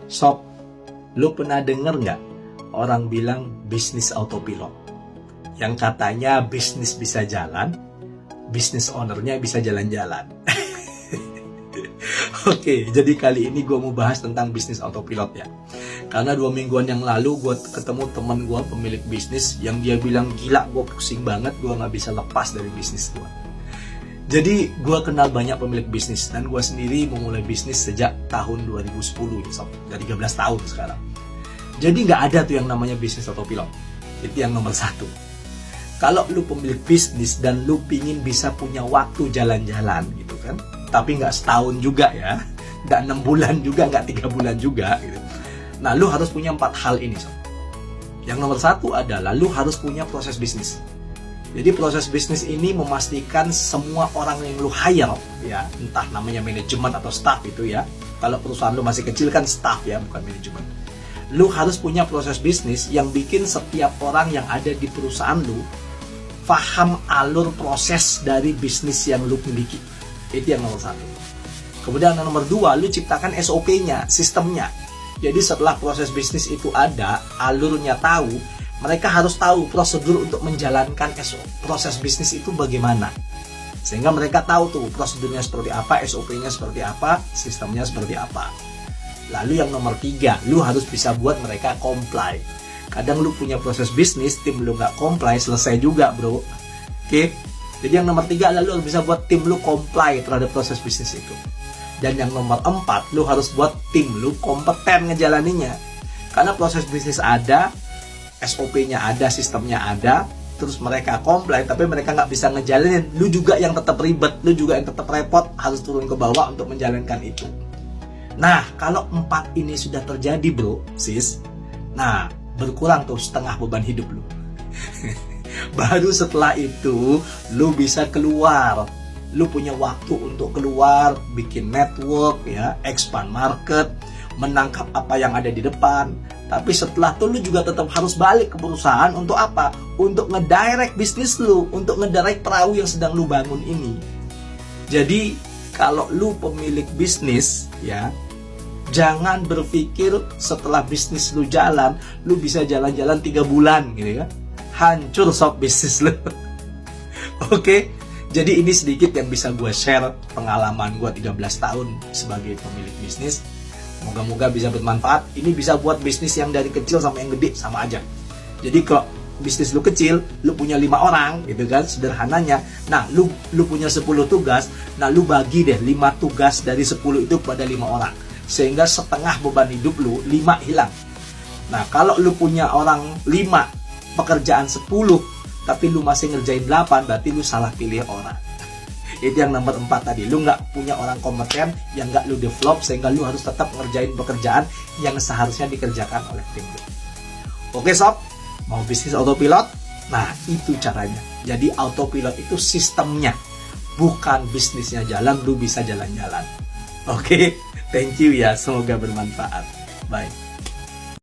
Sob, lu pernah denger nggak orang bilang bisnis autopilot? Yang katanya bisnis bisa jalan, bisnis ownernya bisa jalan-jalan. Oke, jadi kali ini gue mau bahas tentang bisnis autopilot ya. Karena 2 mingguan yang lalu gue ketemu teman gue pemilik bisnis yang dia bilang, gila gue pusing banget, gue gak bisa lepas dari bisnis gue. Jadi gue kenal banyak pemilik bisnis dan gue sendiri memulai bisnis sejak tahun 2010 ya sob. Dari 13 tahun sekarang. Jadi gak ada tuh yang namanya bisnis autopilot. Itu yang nomor 1. Kalau lu pemilik bisnis dan lu pingin bisa punya waktu jalan-jalan gitu kan, tapi nggak setahun juga ya, nggak 6 bulan juga, nggak 3 bulan juga gitu. Nah, lu harus punya 4 hal ini sob. Yang nomor 1 adalah lu harus punya proses bisnis. Jadi proses bisnis ini memastikan semua orang yang lu hire ya, entah namanya manajemen atau staff itu ya. Kalau perusahaan lu masih kecil kan staff ya, bukan manajemen. Lu harus punya proses bisnis yang bikin setiap orang yang ada di perusahaan lu paham alur proses dari bisnis yang lu miliki. Itu yang nomor 1. Kemudian yang nomor 2, lu ciptakan SOP-nya, sistemnya. Jadi setelah proses bisnis itu ada, alurnya tahu, mereka harus tahu prosedur untuk menjalankan proses bisnis itu bagaimana. Sehingga mereka tahu tuh prosedurnya seperti apa, SOP-nya seperti apa, sistemnya seperti apa. Lalu yang nomor 3, lu harus bisa buat mereka comply. Kadang lu punya proses bisnis, tim lu nggak comply, selesai juga bro. Oke? Jadi yang nomor 3, lalu harus bisa buat tim lu comply terhadap proses bisnis itu. Dan yang nomor 4, lu harus buat tim lu kompeten ngejalaninnya. Karena proses bisnis ada, SOP-nya ada, sistemnya ada, terus mereka comply, tapi mereka nggak bisa ngejalanin. Lu juga yang tetap ribet, lu juga yang tetap repot, harus turun ke bawah untuk menjalankan itu. Nah, kalau 4 ini sudah terjadi bro, sis, nah berkurang tuh setengah beban hidup lu. Baru setelah itu lu bisa keluar. Lu punya waktu untuk keluar, bikin network ya, expand market, menangkap apa yang ada di depan. Tapi setelah itu lu juga tetap harus balik ke perusahaan untuk apa? Untuk ngedirect bisnis lu, untuk ngedirect perahu yang sedang lu bangun ini. Jadi kalau lu pemilik bisnis ya, jangan berpikir setelah bisnis lu jalan, lu bisa jalan-jalan 3 bulan gitu ya. Hancur sob bisnis lu. Oke, jadi ini sedikit yang bisa gue share pengalaman gue 13 tahun sebagai pemilik bisnis. Moga-moga bisa bermanfaat. Ini bisa buat bisnis yang dari kecil sampai yang gede sama aja. Jadi kalau bisnis lu kecil, lu punya 5 orang gitu kan, sederhananya. Nah, lu punya 10 tugas, nah lu bagi deh 5 tugas dari 10 itu pada 5 orang. Sehingga setengah beban hidup lu 5 hilang. Nah, kalau lu punya orang 5, pekerjaan 10, tapi lu masih ngerjain 8, berarti lu salah pilih orang. Itu yang nomor 4 tadi. Lu nggak punya orang kompeten yang nggak lu develop, sehingga lu harus tetap ngerjain pekerjaan yang seharusnya dikerjakan oleh tim lu. Oke sob, mau bisnis autopilot? Nah, itu caranya. Jadi autopilot itu sistemnya, bukan bisnisnya jalan, lu bisa jalan-jalan. Oke, thank you ya, semoga bermanfaat. Bye.